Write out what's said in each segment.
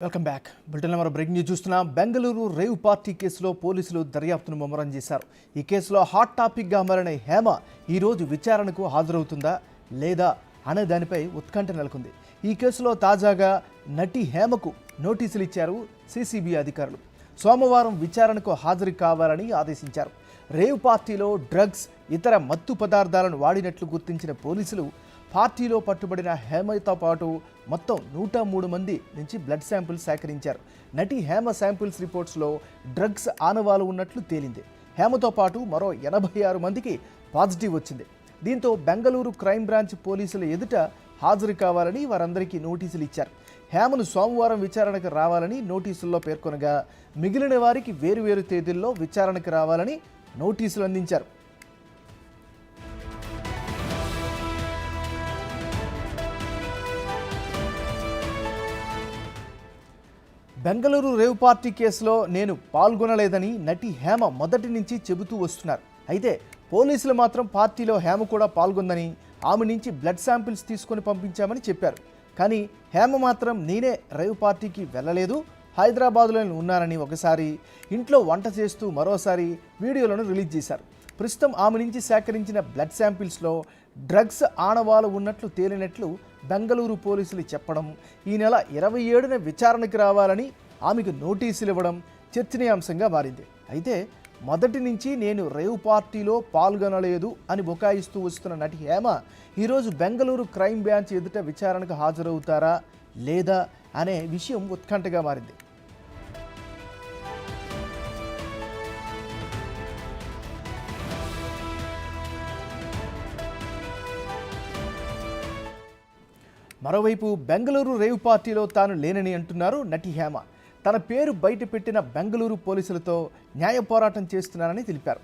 Welcome back. Bulletin number breaking news చూస్తున్నాం. Bengaluru rave party కేసులో పోలీసులు దర్యాప్తును ముమ్మరం చేశారు. ఈ కేసులో హాట్ టాపిక్గా మారిన హేమ ఈరోజు విచారణకు హాజరవుతుందా లేదా అనే దానిపై ఉత్కంఠ నెలకొంది. ఈ కేసులో తాజాగా నటి హేమకు నోటీసులు ఇచ్చారు సిసిబి అధికారులు. సోమవారం విచారణకు హాజరు కావాలని ఆదేశించారు. రేవ్ పార్టీలో డ్రగ్స్, ఇతర మత్తు పదార్థాలను వాడినట్లు గుర్తించిన పోలీసులు పార్టీలో పట్టుబడిన హేమతో పాటు మొత్తం 103 మంది నుంచి బ్లడ్ శాంపిల్స్ సేకరించారు. నటి హేమ శాంపిల్స్ రిపోర్ట్స్లో డ్రగ్స్ ఆనవాలు ఉన్నట్లు తేలింది. హేమతో పాటు మరో 86 మందికి పాజిటివ్ వచ్చింది. దీంతో బెంగళూరు క్రైమ్ బ్రాంచ్ పోలీసుల ఎదుట హాజరు కావాలని వారందరికీ నోటీసులు ఇచ్చారు. హేమను సోమవారం విచారణకు రావాలని నోటీసుల్లో పేర్కొనగా మిగిలిన వారికి వేరువేరు తేదీల్లో విచారణకు రావాలని నోటీసులు అందించారు. బెంగళూరు రేవ్ పార్టీ కేసులో నేను పాల్గొనలేదని నటి హేమ మొదటి నుంచి చెబుతూ వస్తున్నారు. అయితే పోలీసులు మాత్రం పార్టీలో హేమ కూడా పాల్గొందని, ఆమె నుంచి బ్లడ్ శాంపిల్స్ తీసుకొని పంపించామని చెప్పారు. కానీ హేమ మాత్రం నేనే రేవ్ పార్టీకి వెళ్ళలేదు, హైదరాబాద్లో ఉన్నానని ఒకసారి, ఇంట్లో వంట చేస్తూ మరోసారి వీడియోలను రిలీజ్ చేశారు. ప్రస్తుతం ఆమె నుంచి సేకరించిన బ్లడ్ శాంపిల్స్లో డ్రగ్స్ ఆనవాలు ఉన్నట్లు తేలినట్లు బెంగళూరు పోలీసులు చెప్పడం, ఈ నెల 27న విచారణకు రావాలని ఆమెకు నోటీసులు ఇవ్వడం చర్చనీయాంశంగా మారింది. అయితే మొదటి నుంచి నేను రేవ్ పార్టీలో పాల్గొనలేదు అని బుకాయిస్తూ వస్తున్న నటి హేమ ఈరోజు బెంగళూరు క్రైమ్ బ్రాంచ్ ఎదుట విచారణకు హాజరవుతారా లేదా అనే విషయం ఉత్కంఠగా మారింది. మరోవైపు బెంగళూరు రేవ్ పార్టీలో తాను లేనని అంటున్నారు నటి హేమ. తన పేరు బయట పెట్టిన బెంగళూరు పోలీసులతో న్యాయ పోరాటం చేస్తున్నానని తెలిపారు.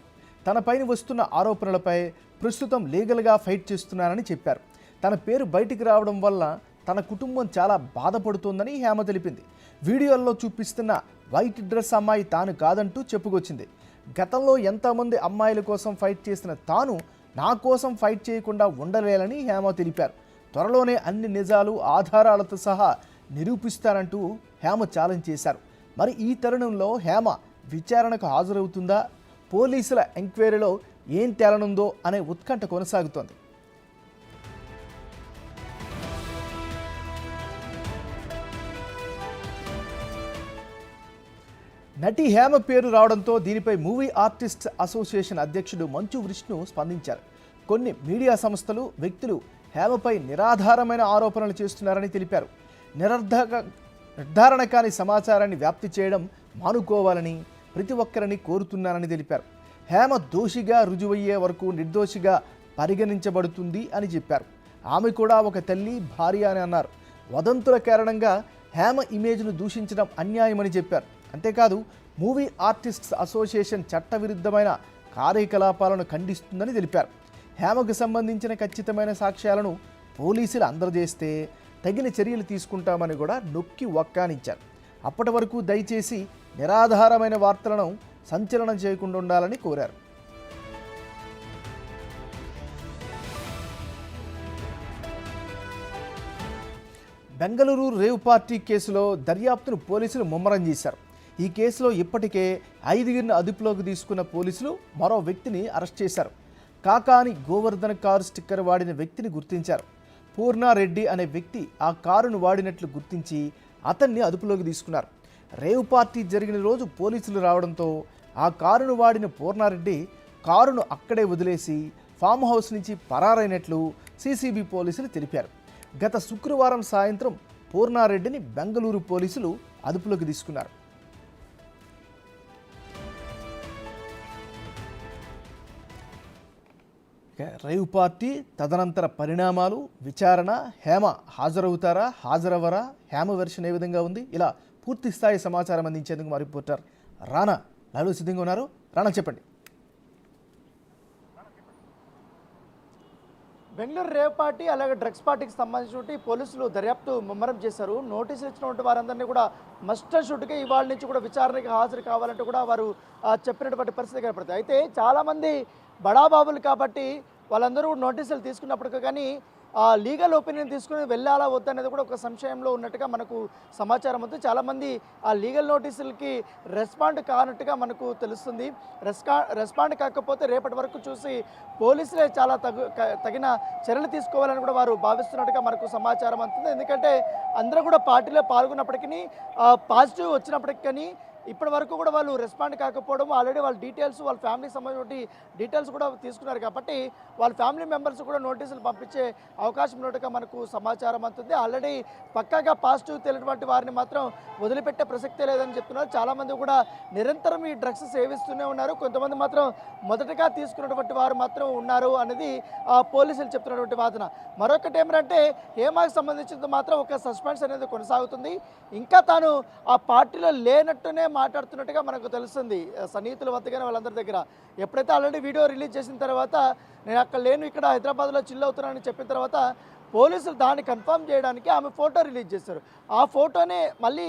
తనపైన వస్తున్న ఆరోపణలపై ప్రస్తుతం లీగల్గా ఫైట్ చేస్తున్నానని చెప్పారు. తన పేరు బయటికి రావడం వల్ల తన కుటుంబం చాలా బాధపడుతోందని హేమ తెలిపింది. వీడియోల్లో చూపిస్తున్న వైట్ డ్రెస్ అమ్మాయి తాను కాదంటూ చెప్పుకొచ్చింది. గతంలో ఎంతోమంది అమ్మాయిల కోసం ఫైట్ చేసిన తాను నా కోసం ఫైట్ చేయకుండా ఉండలేనని హేమ తెలిపారు. త్వరలోనే అన్ని నిజాలు ఆధారాలతో సహా నిరూపిస్తారంటూ హేమ ఛాలెంజ్ చేశారు. మరి ఈ తరుణంలో హేమ విచారణకు హాజరవుతుందా, పోలీసుల ఎంక్వైరీలో ఏం తేలనుందో అనే ఉత్కంఠ కొనసాగుతోంది. నటి హేమ పేరు రావడంతో దీనిపై మూవీ ఆర్టిస్ట్స్ అసోసియేషన్ అధ్యక్షుడు మంచు విష్ణు స్పందించారు. కొన్ని మీడియా సంస్థలు, వ్యక్తులు హేమపై నిరాధారమైన ఆరోపణలు చేస్తున్నారని తెలిపారు. నిర్ధారణ కాని సమాచారాన్ని వ్యాప్తి చేయడం మానుకోవాలని ప్రతి ఒక్కరిని కోరుతున్నారని తెలిపారు. హేమ దోషిగా రుజువయ్యే వరకు నిర్దోషిగా పరిగణించబడుతుంది అని చెప్పారు. ఆమె కూడా ఒక తల్లి, భార్య అని అన్నారు. వదంతుల కారణంగా హేమ ఇమేజ్ను దూషించడం అన్యాయమని చెప్పారు. అంతేకాదు మూవీ ఆర్టిస్ట్స్ అసోసియేషన్ చట్టవిరుద్ధమైన కార్యకలాపాలను ఖండిస్తుందని తెలిపారు. హేమకు సంబంధించిన ఖచ్చితమైన సాక్ష్యాలను పోలీసులు అందజేస్తే తగిన చర్యలు తీసుకుంటామని కూడా నొక్కి వక్కానించారు. అప్పటి వరకు దయచేసి నిరాధారమైన వార్తలను సంచలనం చేయకుండా ఉండాలని కోరారు. బెంగళూరు రేవ్ పార్టీ కేసులో దర్యాప్తును పోలీసులు ముమ్మరం చేశారు. ఈ కేసులో ఇప్పటికే 5 అదుపులోకి తీసుకున్న పోలీసులు మరో వ్యక్తిని అరెస్ట్ చేశారు. కాకాని గోవర్ధన్ కారు స్టిక్కర్ వాడిన వ్యక్తిని గుర్తించారు. పూర్ణారెడ్డి అనే వ్యక్తి ఆ కారును వాడినట్లు గుర్తించి అతన్ని అదుపులోకి తీసుకున్నారు. రేవ్ పార్టీ జరిగిన రోజు పోలీసులు రావడంతో ఆ కారును వాడిన పూర్ణారెడ్డి కారును అక్కడే వదిలేసి ఫామ్ హౌస్ నుంచి పరారైనట్లు సిసిబి పోలీసులు తెలిపారు. గత శుక్రవారం సాయంత్రం పూర్ణారెడ్డిని బెంగళూరు పోలీసులు అదుపులోకి తీసుకున్నారు. రేవ్ పార్టీ తదనంతర పరిణామాలు, విచారణ, హేమ హాజరవుతారా, హాజరవరా, హేమ వెర్షన్ ఏ విధంగా ఉంది, ఇలా పూర్తి స్థాయి సమాచారం అందించేందుకు మా రిపోర్టర్ రానా లైవ్లో సిద్ధంగా ఉన్నారు. రానా, చెప్పండి. బెంగళూరు రేవ్ పార్టీ అలాగే డ్రగ్స్ పార్టీకి సంబంధించి పోలీసులు దర్యాప్తు ముమ్మరం చేశారు. నోటీసులు ఇచ్చినటువంటి వారందరినీ కూడా మస్ట్ అండ్ షుడ్గా ఇవాళ నుంచి కూడా విచారణకి హాజరు కావాలంటూ కూడా వారు చెప్పినటువంటి పరిస్థితి కనపడుతుంది. అయితే చాలామంది బడాబాబులు కాబట్టి వాళ్ళందరూ నోటీసులు తీసుకున్నప్పటికీ కానీ లీగల్ ఒపీనియన్ తీసుకుని వెళ్ళాలా వద్దనేది కూడా ఒక సంశయంలో ఉన్నట్టుగా మనకు సమాచారం ఉంది. చాలామంది ఆ లీగల్ నోటీసులకి రెస్పాండ్ కానట్టుగా మనకు తెలుస్తుంది. రెస్పాండ్ కాకపోతే రేపటి వరకు చూసి పోలీసులే చాలా తగిన చర్యలు తీసుకోవాలని కూడా వారు భావిస్తున్నట్టుగా మనకు సమాచారం అందుతుంది. ఎందుకంటే అందరూ కూడా పార్టీలో పాల్గొన్నప్పటికీ పాజిటివ్ వచ్చినప్పటికీ కానీ ఇప్పటి వరకు కూడా వాళ్ళు రెస్పాండ్ కాకపోవడం, ఆల్రెడీ వాళ్ళ డీటెయిల్స్, వాళ్ళ ఫ్యామిలీకి సంబంధించిన డీటెయిల్స్ కూడా తీసుకున్నారు కాబట్టి వాళ్ళ ఫ్యామిలీ మెంబర్స్ కూడా నోటీసులు పంపించే అవకాశం ఉన్నట్టుగా మనకు సమాచారం అందుతుంది. ఆల్రెడీ పక్కాగా పాజిటివ్ తెలియటువంటి వారిని మాత్రం వదిలిపెట్టే ప్రసక్తే లేదని చెప్తున్నారు. చాలామంది కూడా నిరంతరం ఈ డ్రగ్స్ సేవిస్తూనే ఉన్నారు. కొంతమంది మాత్రం మొదటగా తీసుకున్నటువంటి వారు మాత్రం ఉన్నారు అనేది పోలీసులు చెప్తున్నటువంటి వాదన. మరొకటి ఏమిటంటే హేమాకి సంబంధించింది మాత్రం ఒక సస్పెన్స్ అనేది కొనసాగుతుంది. ఇంకా తాను ఆ పార్టీలో లేనట్టునే మాట్లాడుతున్నట్టుగా మనకు తెలుస్తుంది. సన్నిహితుల వద్దగానే వాళ్ళందరి దగ్గర ఎప్పుడైతే ఆల్రెడీ వీడియో రిలీజ్ చేసిన తర్వాత నేను అక్కడ లేను, ఇక్కడ హైదరాబాద్లో చిల్ అవుతున్నానని చెప్పిన తర్వాత పోలీసులు దాన్ని కన్ఫర్మ్ చేయడానికి ఆమె ఫోటో రిలీజ్ చేశారు. ఆ ఫోటోనే మళ్ళీ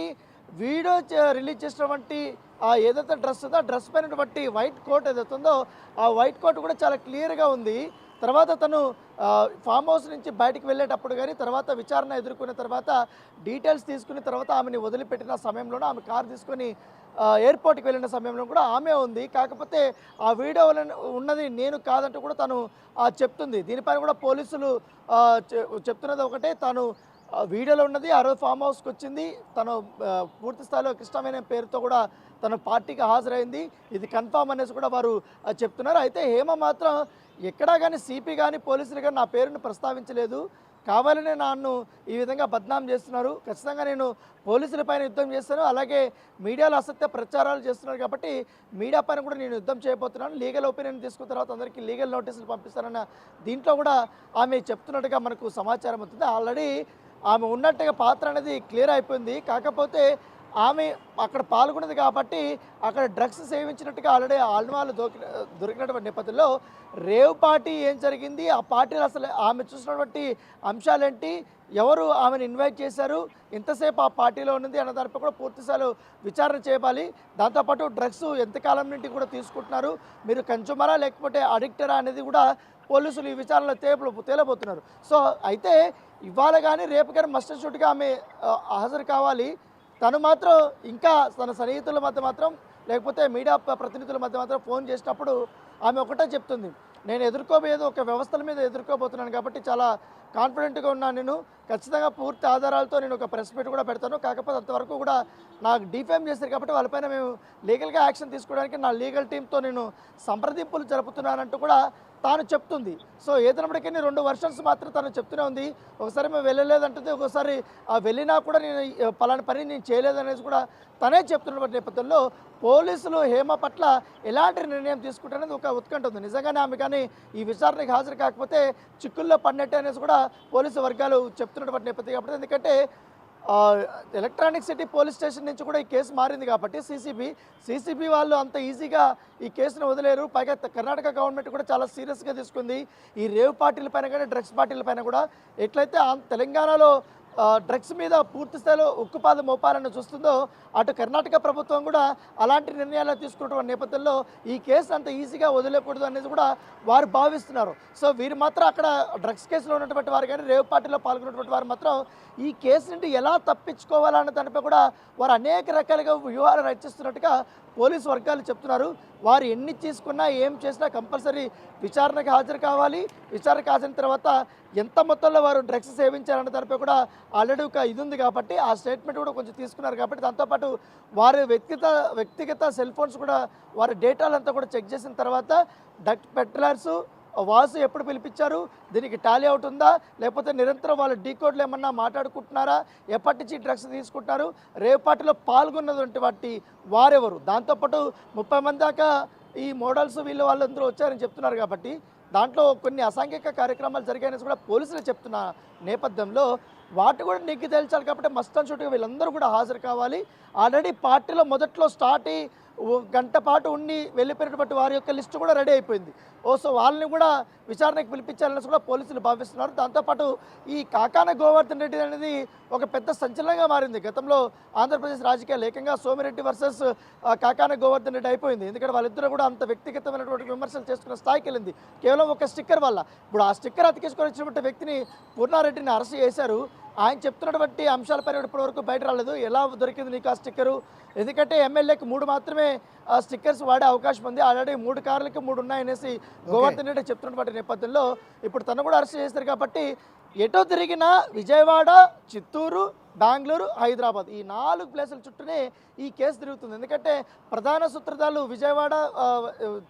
వీడియో రిలీజ్ చేసినటువంటి ఏదైతే డ్రెస్ ఉందో ఆ డ్రెస్ పైనటువంటి వైట్ కోట్ ఏదైతే ఉందో ఆ వైట్ కోట్ కూడా చాలా క్లియర్గా ఉంది. తర్వాత తను ఫామ్ హౌస్ నుంచి బయటికి వెళ్ళేటప్పుడు కానీ తర్వాత విచారణ ఎదుర్కొన్న తర్వాత డీటెయిల్స్ తీసుకున్న తర్వాత ఆమెని వదిలిపెట్టిన సమయంలోనే ఆమె కారు తీసుకొని ఎయిర్పోర్ట్కి వెళ్ళిన సమయంలో కూడా ఆమె ఉంది. కాకపోతే ఆ వీడియో ఉన్నది నేను కాదంటూ కూడా తను చెప్తుంది. దీనిపైన కూడా పోలీసులు చెప్తున్నది ఒకటే, తను వీడియోలో ఉన్నది ఆ రోజు ఫామ్ హౌస్కి వచ్చింది, తను పూర్తి స్థాయిలో ఇష్టమైన పేరుతో కూడా తను పార్టీకి హాజరైంది, ఇది కన్ఫామ్ అనేసి కూడా వారు చెప్తున్నారు. అయితే హేమ మాత్రం ఎక్కడా కానీ సిపి కానీ పోలీసులు కానీ నా పేరును ప్రస్తావించలేదు, కావాలనే నన్ను ఈ విధంగా బద్నాం చేస్తున్నారు, ఖచ్చితంగా నేను పోలీసుల పైన యుద్ధం చేస్తాను, అలాగే మీడియాలో అసత్య ప్రచారాలు చేస్తున్నారు కాబట్టి మీడియా పైన కూడా నేను యుద్ధం చేయబోతున్నాను, లీగల్ ఒపీనియన్ తీసుకున్న తర్వాత అందరికీ లీగల్ నోటీసులు పంపిస్తానన్న దీంట్లో కూడా ఆమె చెప్తున్నట్టుగా మనకు సమాచారం అవుతుంది. ఆల్రెడీ ఆమె ఉన్నట్టుగా పాత్ర అనేది క్లియర్ అయిపోయింది. కాకపోతే ఆమె అక్కడ పాల్గొన్నది కాబట్టి అక్కడ డ్రగ్స్ సేవించినట్టుగా ఆల్రెడీ ఆల్మాలు దొరికినటువంటి నేపథ్యంలో రేవ్ పార్టీ ఏం జరిగింది, ఆ పార్టీలో అసలు ఆమె చూసినటువంటి అంశాలేంటి, ఎవరు ఆమెను ఇన్వైట్ చేశారు, ఎంతసేపు ఆ పార్టీలో ఉన్నది అన్న దానిపై కూడా పూర్తిస్థాయిలో విచారణ చేయాలి. దాంతోపాటు డ్రగ్స్ ఎంతకాలం నుండి కూడా తీసుకుంటున్నారు, మీరు కన్జ్యూమరా లేకపోతే అడిక్టరా అనేది కూడా పోలీసులు ఈ విచారణలో తేలబోతున్నారు. సో అయితే ఇవాళ కానీ రేపు కానీ మస్టర్ షూట్గా ఆమె హాజరు కావాలి. తను మాత్రం ఇంకా తన సన్నిహితుల మధ్య మాత్రం లేకపోతే మీడియా ప్రతినిధుల మధ్య మాత్రం ఫోన్ చేసినప్పుడు ఆమె ఒకటే చెప్తుంది, నేను ఎదుర్కోబోయేది ఒక వ్యవస్థల మీద ఎదుర్కోబోతున్నాను కాబట్టి చాలా కాన్ఫిడెంట్గా ఉన్నాను, నేను ఖచ్చితంగా పూర్తి ఆధారాలతో నేను ఒక ప్రెస్ మీట్ కూడా పెడతాను, కాకపోతే అంతవరకు కూడా నాకు డిఫేమ్ చేశారు కాబట్టి వాళ్ళపైన మేము లీగల్గా యాక్షన్ తీసుకోవడానికి నా లీగల్ టీంతో నేను సంప్రదింపులు జరుపుతున్నానంటూ కూడా తాను చెప్తుంది. సో ఏదైనప్పటికీ 2 వర్షన్స్ మాత్రం తను చెప్తూనే ఉంది. ఒకసారి మేము వెళ్ళలేదంటుంది, ఒకసారి వెళ్ళినా కూడా నేను పలానా పని నేను చేయలేదనేసి కూడా తనే చెప్తున్నటువంటి నేపథ్యంలో పోలీసులు హేమ పట్ల ఎలాంటి నిర్ణయం తీసుకుంటారనేది ఒక ఉత్కంఠ ఉంది. నిజంగానే ఆమె కానీ ఈ విచారణకు హాజరు కాకపోతే చిక్కుల్లో పడినట్టే అనేసి కూడా పోలీసు వర్గాలు చెప్తున్నటువంటి నేపథ్యం కాబట్టి, ఎందుకంటే ఎలక్ట్రానిక్ సిటీ పోలీస్ స్టేషన్ నుంచి కూడా ఈ కేసు మారింది కాబట్టి సిసిబి వాళ్ళు అంత ఈజీగా ఈ కేసును వదిలేరు. పైగా కర్ణాటక గవర్నమెంట్ కూడా చాలా సీరియస్గా తీసుకుంది ఈ రేవ్ పార్టీల పైన కానీ డ్రగ్స్ పార్టీల పైన కూడా. ఎట్లయితే తెలంగాణలో డ్రగ్స్ మీద పూర్తి స్థాయిలో ఉక్కుపాదం మోపాలని చూస్తుందో అటు కర్ణాటక ప్రభుత్వం కూడా అలాంటి నిర్ణయాలు తీసుకున్నటువంటి నేపథ్యంలో ఈ కేసు అంత ఈజీగా వదిలేకూడదు అనేది కూడా వారు భావిస్తున్నారు. సో వీరు మాత్రం అక్కడ డ్రగ్స్ కేసులో ఉన్నటువంటి వారు కానీ రేవ్ పార్టీలో పాల్గొన్నటువంటి వారు మాత్రం ఈ కేసు నుండి ఎలా తప్పించుకోవాలన్న దానిపై కూడా వారు అనేక రకాలుగా వ్యూహాలు రచిస్తున్నట్టుగా పోలీసు వర్గాలు చెప్తున్నారు. వారు ఎన్ని తీసుకున్నా ఏం చేసినా కంపల్సరీ విచారణకు హాజరు కావాలి. విచారణకు హాజరైన తర్వాత ఎంత మొత్తంలో వారు డ్రగ్స్ సేవించారన్న దానిపై కూడా ఆల్రెడీ ఒక ఇది ఉంది కాబట్టి ఆ స్టేట్మెంట్ కూడా కొంచెం తీసుకున్నారు కాబట్టి దాంతోపాటు వారి వ్యక్తిగత సెల్ ఫోన్స్ కూడా వారి డేటాలంతా కూడా చెక్ చేసిన తర్వాత డ్రగ్ పెట్లర్స్ వాసు ఎప్పుడు పిలిపించారు, దీనికి టాలీ అవుట్ ఉందా, లేకపోతే నిరంతరం వాళ్ళు డీకోడ్లు ఏమన్నా మాట్లాడుకుంటున్నారా, ఎప్పటి నుంచి డ్రగ్స్ తీసుకుంటున్నారు, రేవ్ పార్టీలో పాల్గొన్నటువంటి వాటి వారెవరు, దాంతోపాటు 30 మంది దాకా ఈ మోడల్స్ వాళ్ళందరూ వచ్చారని చెప్తున్నారు కాబట్టి దాంట్లో కొన్ని అసాంఘిక కార్యక్రమాలు జరిగాయని కూడా పోలీసులు చెప్తున్న నేపథ్యంలో వాటి కూడా నెగ్గి తేల్చాలి కాబట్టి మస్ట్ అండ్ షూట్గా వీళ్ళందరూ కూడా హాజరు కావాలి. ఆల్రెడీ పార్టీలో మొదట్లో స్టార్ట్ అయ్యి గంట పాటు ఉండి వెళ్ళిపోయినటువంటి వారి యొక్క లిస్టు కూడా రెడీ అయిపోయింది. సో వాళ్ళని కూడా విచారణకు పిలిపించాలని కూడా పోలీసులు భావిస్తున్నారు. దాంతోపాటు ఈ కాకాన గోవర్ధన్ రెడ్డి అనేది ఒక పెద్ద సంచలనంగా మారింది. గతంలో ఆంధ్రప్రదేశ్ రాజకీయాలు ఏకంగా సోమిరెడ్డి వర్సెస్ కాకాన గోవర్ధన్ రెడ్డి అయిపోయింది. ఎందుకంటే వాళ్ళిద్దరూ కూడా అంత వ్యక్తిగతమైనటువంటి విమర్శలు చేసుకున్న స్థాయికి వెళ్ళింది కేవలం ఒక స్టిక్కర్ వల్ల. ఇప్పుడు ఆ స్టిక్కర్ అతికించుకొని వచ్చినటువంటి వ్యక్తిని పూర్ణారెడ్డిని అరెస్ట్ చేశారు. ఆయన చెప్తున్నటువంటి అంశాలపైన ఇప్పటివరకు బయట రాలేదు. ఎలా దొరికింది నీకు ఆ స్టిక్కరు? ఎందుకంటే ఎమ్మెల్యేకి 3 మాత్రమే స్టిక్కర్స్ వాడే అవకాశం ఉంది. ఆల్రెడీ 3 కార్లకి 3 ఉన్నాయనేసి గోవర్ధన్ రెడ్డి చెప్తున్నటువంటి నేపథ్యంలో ఇప్పుడు తను కూడా అరెస్ట్ చేశారు. కాబట్టి ఎటో తిరిగినా విజయవాడ, చిత్తూరు, బెంగళూరు, హైదరాబాద్ ఈ 4 ప్లేసుల చుట్టూనే ఈ కేసు తిరుగుతుంది. ఎందుకంటే ప్రధాన సూత్రధారులు విజయవాడ,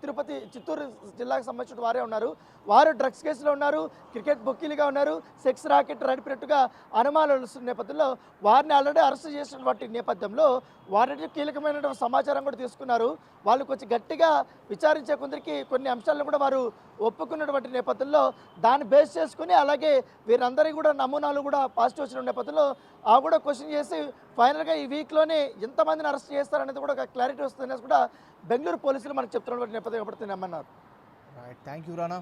తిరుపతి, చిత్తూరు జిల్లాకు సంబంధించిన వారే ఉన్నారు. వారు డ్రగ్స్ కేసులో ఉన్నారు, క్రికెట్ బొక్కీలుగా ఉన్నారు, సెక్స్ రాకెట్ నడిపినట్టుగా అనుమానాలు వస్తున్న నేపథ్యంలో వారిని ఆల్రెడీ అరెస్ట్ చేసినటువంటి నేపథ్యంలో వారి కీలకమైనటువంటి సమాచారం కూడా తీసుకున్నారు. వాళ్ళు కొంచెం గట్టిగా విచారించే కొందరికి కొన్ని అంశాలను కూడా వారు ఒప్పుకున్నటువంటి నేపథ్యంలో దాన్ని బేస్ చేసుకుని అలాగే వీరందరి కూడా నమూనాలు కూడా పాజిటివ్ వచ్చిన నేపథ్యంలో ఆ కూడా క్వశ్చన్ చేసి ఫైనల్గా ఈ వీక్లోనే ఎంతమందిని అరెస్ట్ చేస్తారనేది కూడా ఒక క్లారిటీ వస్తుందనేసి కూడా బెంగళూరు పోలీసులు మనకు చెప్తున్నటువంటి నేపథ్యం కాబట్టి నమ్మన్నారు. Right, thank you Rana.